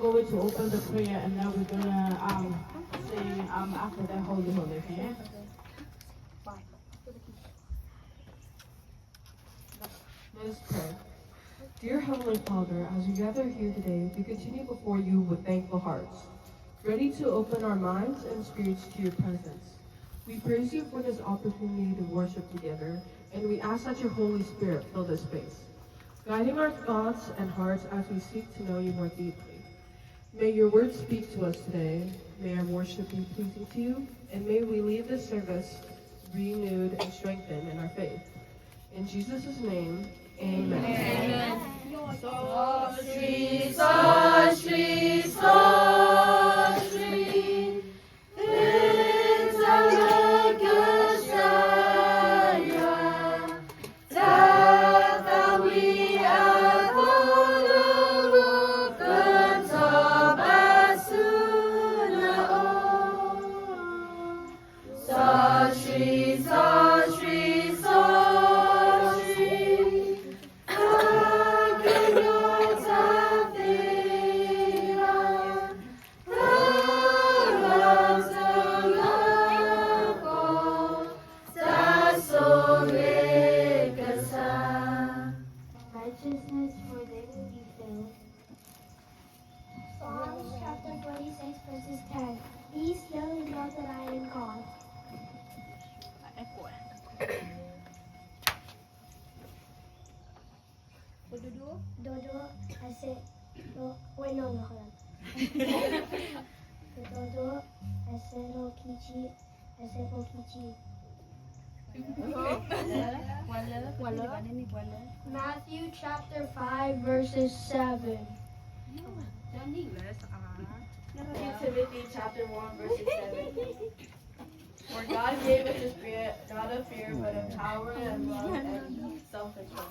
going to open the prayer and then we're gonna sing after that Holy Holy, okay? Let us pray. Dear Heavenly Father, as we gather here today, we continue before you with thankful hearts, ready to open our minds and spirits to your presence. We praise you for this opportunity to worship together, and we ask that your Holy Spirit fill this space, guiding our thoughts and hearts as we seek to know you more deeply. May your word speak to us today. May our worship be pleasing to you, and may we leave this service renewed and strengthened in our faith. In Jesus' name, amen. Amen. So sweet, so sweet, so sweet. It's a good Messiah, that we are so sweet, so sweet, so sweet. Righteousness, for they will be filled. Psalms chapter 46, verses 10. Be still and know that I am God. Dodo, ase, wait, no, hold on. Dodo, ase, no, kichi, ase, no, kichi. Matthew chapter 5, verses 7. Timothy chapter 1 verses 7. For God gave us a spirit, not of fear, but of power and love and self-control.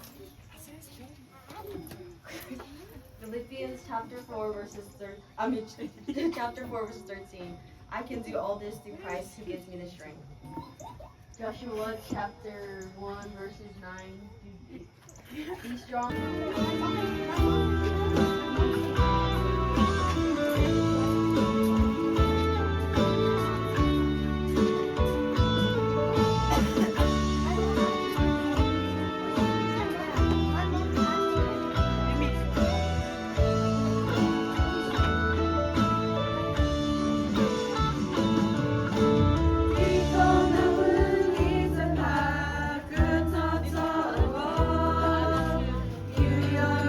Philippians chapter 4 verses chapter 4 verses 13. I can do all this through Christ who gives me the strength. Joshua chapter 1 verses 9. Be strong. You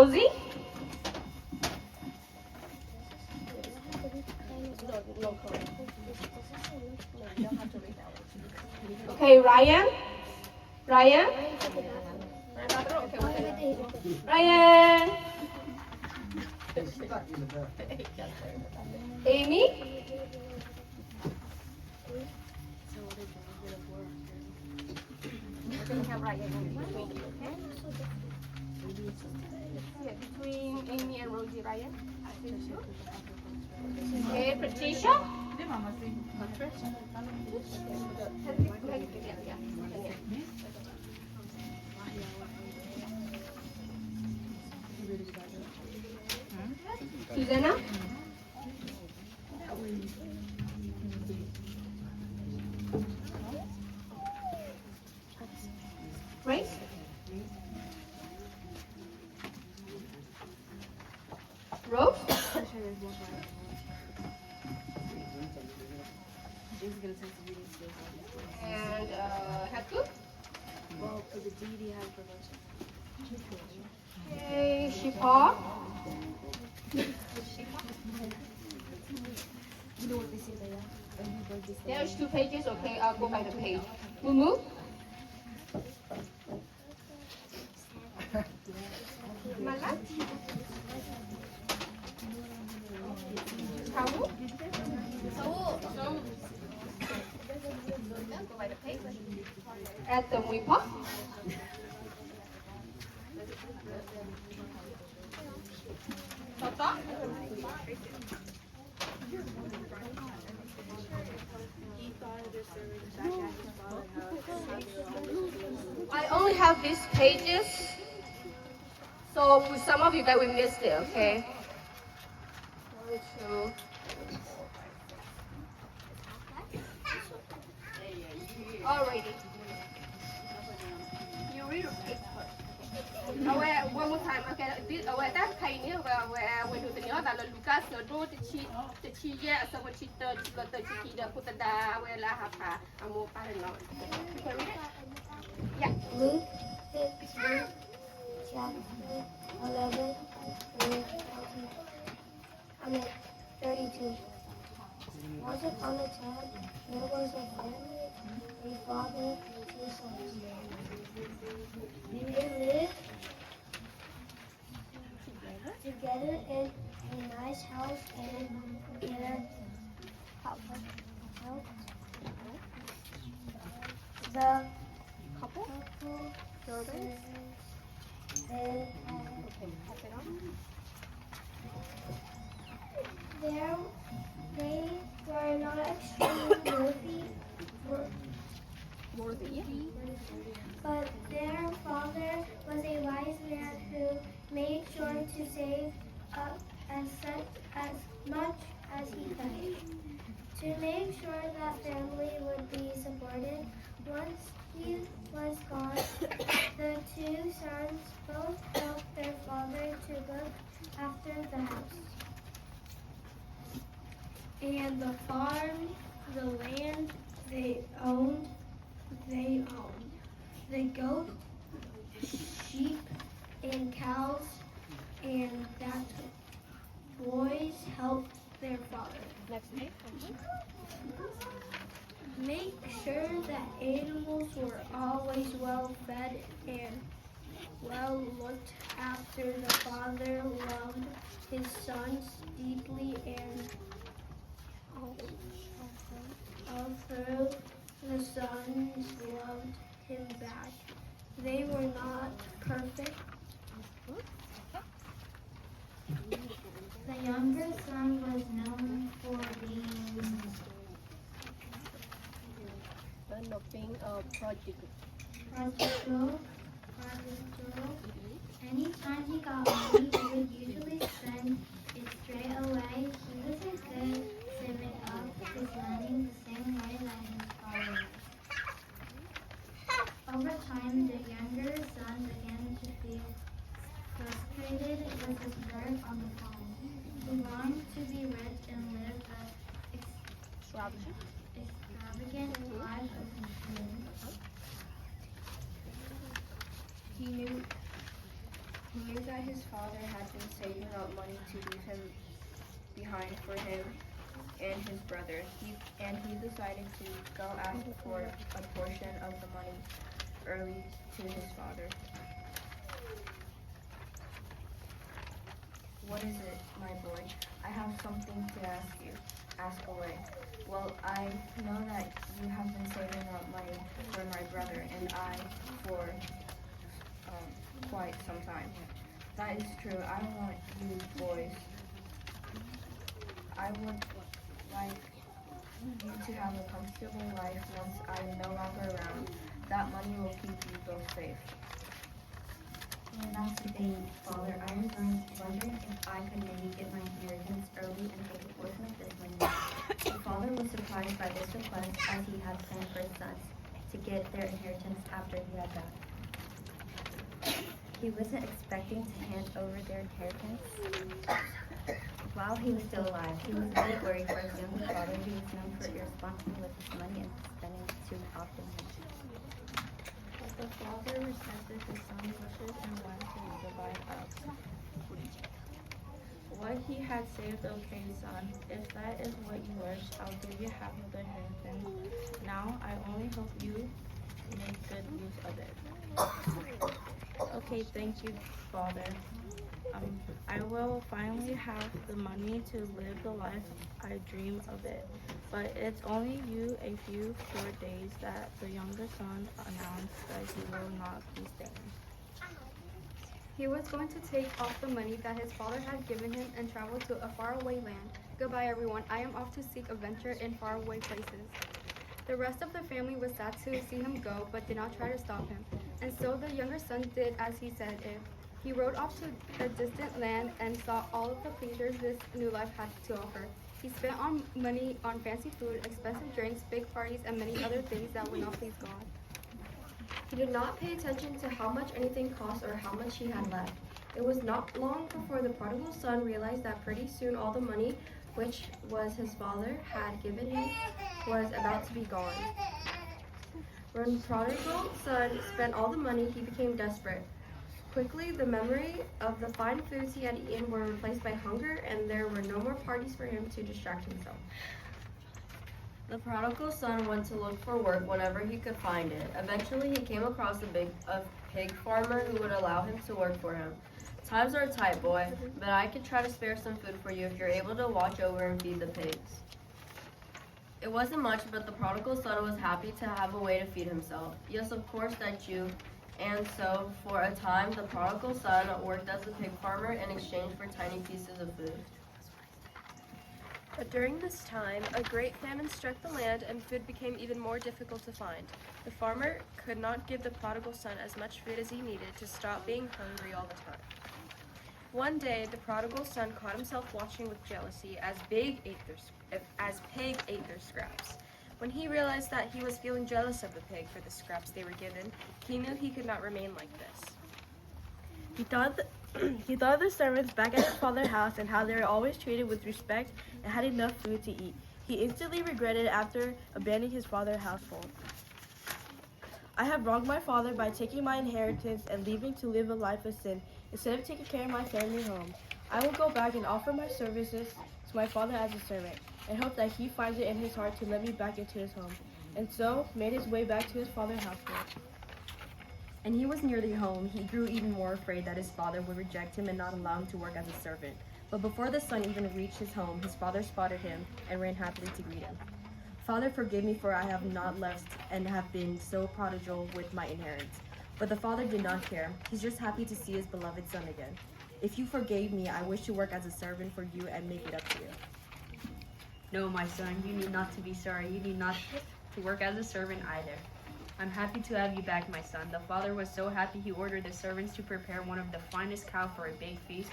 Rosie. Okay, Ryan. Ryan. Ryan. Amy. We're gonna have Ryan in between you, okay? Yeah, between Amy and Rosie, Ryan. Okay, Patricia. Susanna. Grace. Rose. And Haku. Okay, Shipa. There's 2 pages, okay, I'll go by the page. Mumu. Mala. Kawu. Go by the page. At the Muipa. Toto. I only have these pages, so for some of you guys we missed it, okay? 1, 2. Alrighty. You read your page first. One more time, okay? That kind of when you think that Lucas do the chi yeah, so what she does, but the chi the put the where la hapa, and more parallel. You can read it? Yeah. Luke 15, chapter 11, verse 32. Once upon a time, there was a family, a father and 2 sons. They lived together in a nice house, and their the couple servants they were not extremely worthy, but their father was a wise man who made sure to save up as much as he could. To make sure that family would be supported, once he was gone, the 2 sons both helped their father to look after the house. And the farm, the land they owned. The goat, sheep, and cows, and that boys helped their father. Next page. Make sure that animals were always well fed and well looked after. The father loved his sons deeply, and although the sons loved him back, they were not perfect. The younger son was known for being prodigal. Anytime he got money, he would usually spend it straight away. He was a good servant of his learning the same way that his father was. Over time, the younger son began to feel frustrated with his work on the farm. He longed to be rich and live the extravagant life of his dreams. He He knew that his father had been saving up money to leave him behind for him and his brother. He decided to go ask for a portion of the money early to his father. What is it, my boy? I have something to ask you. Ask away. Well, I know that you have been saving up money for my brother and I for quite some time. That is true. I want you boys. I would like you to have a comfortable life once I'm no longer around. That money will keep you both safe. Well, that's the thing, Father. I was wondering if I could maybe get my inheritance early and take a portion of this money. The father was surprised by this request as he had planned for his sons to get their inheritance after he had died. He wasn't expecting to hand over their inheritance while he was still alive. He was a bit worried for his younger father, who was known for irresponsible with his money and spending it too often. But the father respected his son's wishes and wanted to divide up what he had saved. Okay, son, if that is what you wish, I'll give you half of the inheritance. Now, I only hope you make good use of it. Okay, thank you, Father. I will finally have the money to live the life I dream of it. But it's only you a few short days that the younger son announced that he will not be staying. He was going to take off the money that his father had given him and travel to a faraway land. Goodbye, everyone. I am off to seek adventure in faraway places. The rest of the family was sad to see him go, but did not try to stop him. And so the younger son did as he said. He rode off to a distant land and saw all of the pleasures this new life had to offer. He spent money on fancy food, expensive drinks, big parties, and many other things that would not please God. He did not pay attention to how much anything cost or how much he had left. It was not long before the prodigal son realized that pretty soon all the money which was his father had given him was about to be gone. When the prodigal son spent all the money, he became desperate. Quickly, the memory of the fine foods he had eaten were replaced by hunger, and there were no more parties for him to distract himself. The prodigal son went to look for work whenever he could find it. Eventually, he came across a pig farmer who would allow him to work for him. Times are tight, boy, but I could try to spare some food for you if you're able to watch over and feed the pigs. It wasn't much, but the prodigal son was happy to have a way to feed himself. Yes, of course, that's you. And so, for a time, the prodigal son worked as a pig farmer in exchange for tiny pieces of food. But during this time, a great famine struck the land and food became even more difficult to find. The farmer could not give the prodigal son as much food as he needed to stop being hungry all the time. One day, the prodigal son caught himself watching with jealousy as Pig ate their scraps. When he realized that he was feeling jealous of the pig for the scraps they were given, he knew he could not remain like this. He thought of the servants back at his father's house and how they were always treated with respect and had enough food to eat. He instantly regretted after abandoning his father's household. I have wronged my father by taking my inheritance and leaving to live a life of sin instead of taking care of my family home. I will go back and offer my services to my father as a servant and hope that he finds it in his heart to let me back into his home, and so made his way back to his father's household. And he was nearly home. He grew even more afraid that his father would reject him and not allow him to work as a servant. But before the son even reached his home, his father spotted him and ran happily to greet him. Father, forgive me, for I have not left and have been so prodigal with my inheritance. But the father did not care. He's just happy to see his beloved son again. If you forgave me, I wish to work as a servant for you and make it up to you. No, my son, you need not to be sorry. You need not to work as a servant either. I'm happy to have you back, my son. The father was so happy he ordered the servants to prepare one of the finest cow for a big feast,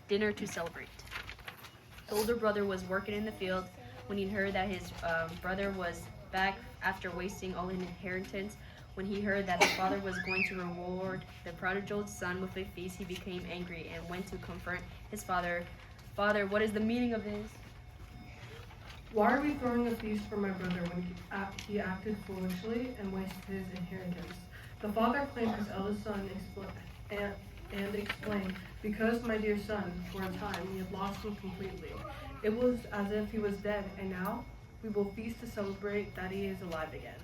dinner to celebrate. The older brother was working in the field when he heard that his brother was back after wasting all his inheritance. When he heard that the father was going to reward the prodigal son with a feast, he became angry and went to confront his father. Father, what is the meaning of this? Why are we throwing a feast for my brother when he acted foolishly and wasted his inheritance? The father claimed his eldest son and explained, because my dear son, for a time, we had lost him completely. It was as if he was dead, and now we will feast to celebrate that he is alive again.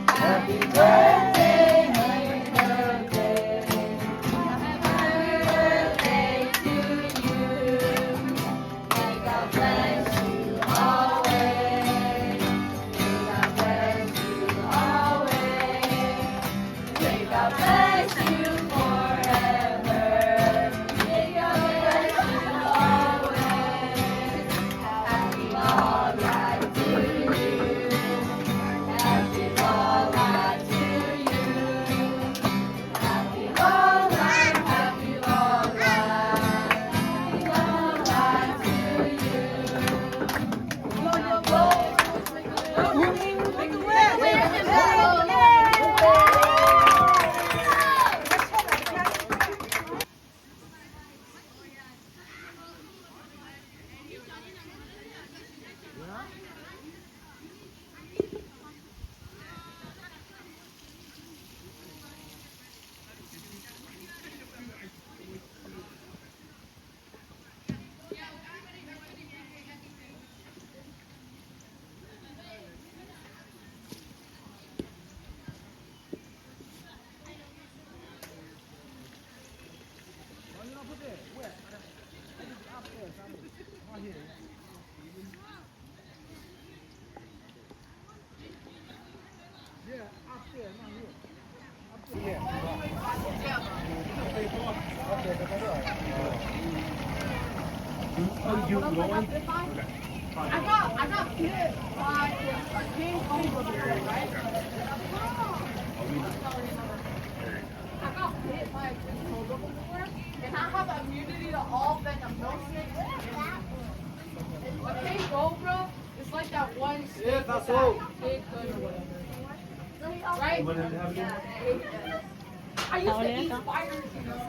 Happy birthday, I got hit by a king cobra before, right? I got hit by a king cobra before, and I have immunity to all venom, no snake. A king cobra is like that one snake that big hood or whatever. Right? I used to eat spiders, you know.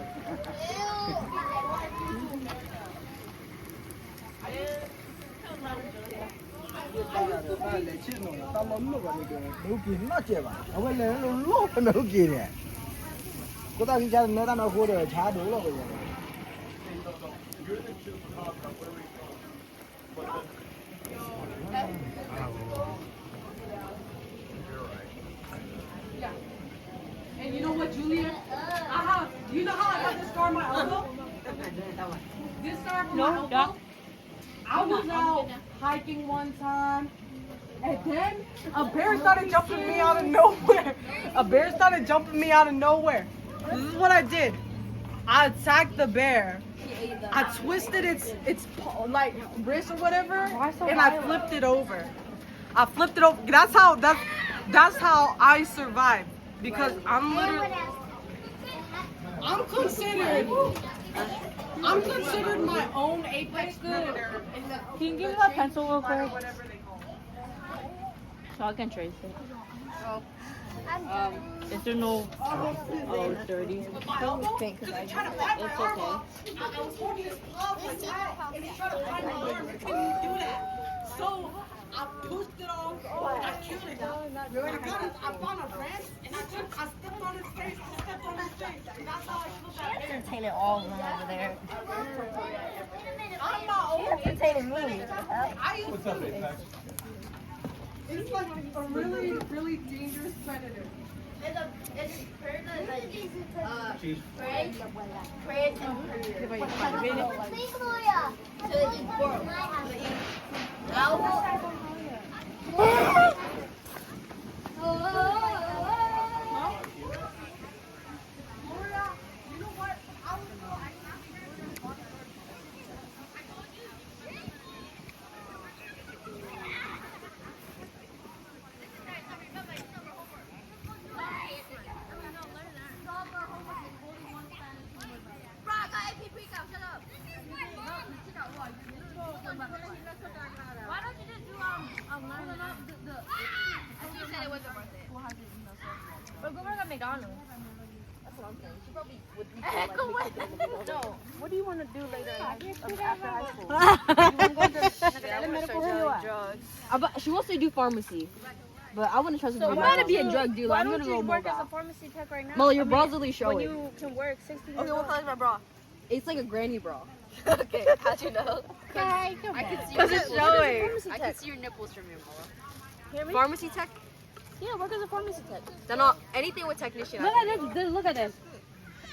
Yeah. And you know what, Julian? You know how I got this scar on my elbow? This scar from my elbow? I was out hiking one time, and then a bear started jumping me out of nowhere. This is what I did. I attacked the bear. I twisted its like wrist or whatever, and I flipped it over. That's how I survived, because I'm considered my own apex predator. Can you give me that pencil real quick? So I can trace it. Is there no... Oh, it's dirty. My elbow? Because he tried to bite my arm off. I was holding his glove like that, and he tried to bite my arm. He couldn't do that. So I pushed it off, and I killed it. I found a branch, and I stepped on his face. And that's how I killed that bear. Entertaining all of them over there. I'm not old. Entertaining me. What's up, Apex? It's like a really, really dangerous predator. It's predator like prey and predator. To eat world. We're going to McDonald's. That's what I'm saying. She probably would be like, no. What do you want to do later after high school? You want to go to medical drugs? She wants to do pharmacy. But I want to trust her. I'm going to be a drug dealer. I'm going to go work mobile. as a pharmacy tech right now? Molly, your bra's literally showing. When you can work 60 years Okay, what old. color is my bra? It's like a granny bra. Okay, how'd you know? I can see Because it's showing. I can see your nipples from your bra. Hear me? Pharmacy tech? Yeah, work as a pharmacy tech. Then anything with technician. Look at this. Look at this.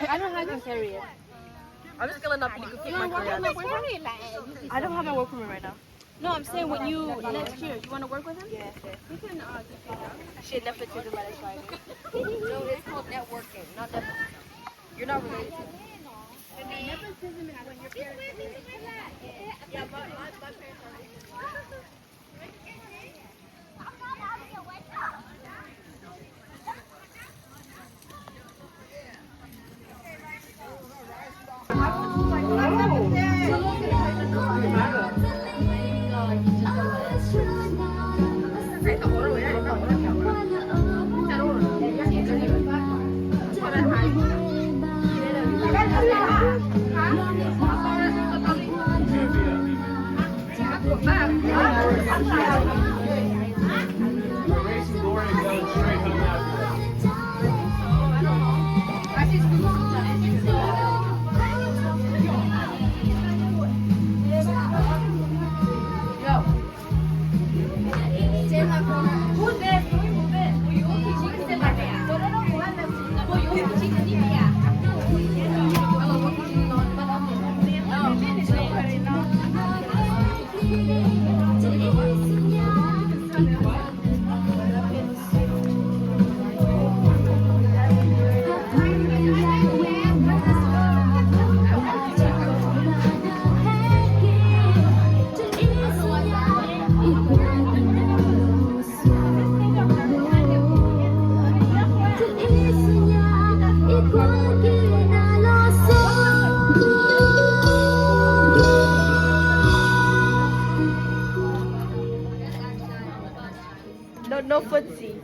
I don't know how I can carry it. I'm just gonna not be keep my career. I don't have my work permit right now. No, I'm saying when you next year, you want to work with him? Yeah. You can shit, Netflix is let us try. No, it's called networking, not Netflix. You're not related to him. Nepotism is when your parents. Yeah, my parents are. No footsie.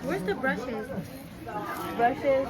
Where's the brushes? Brushes.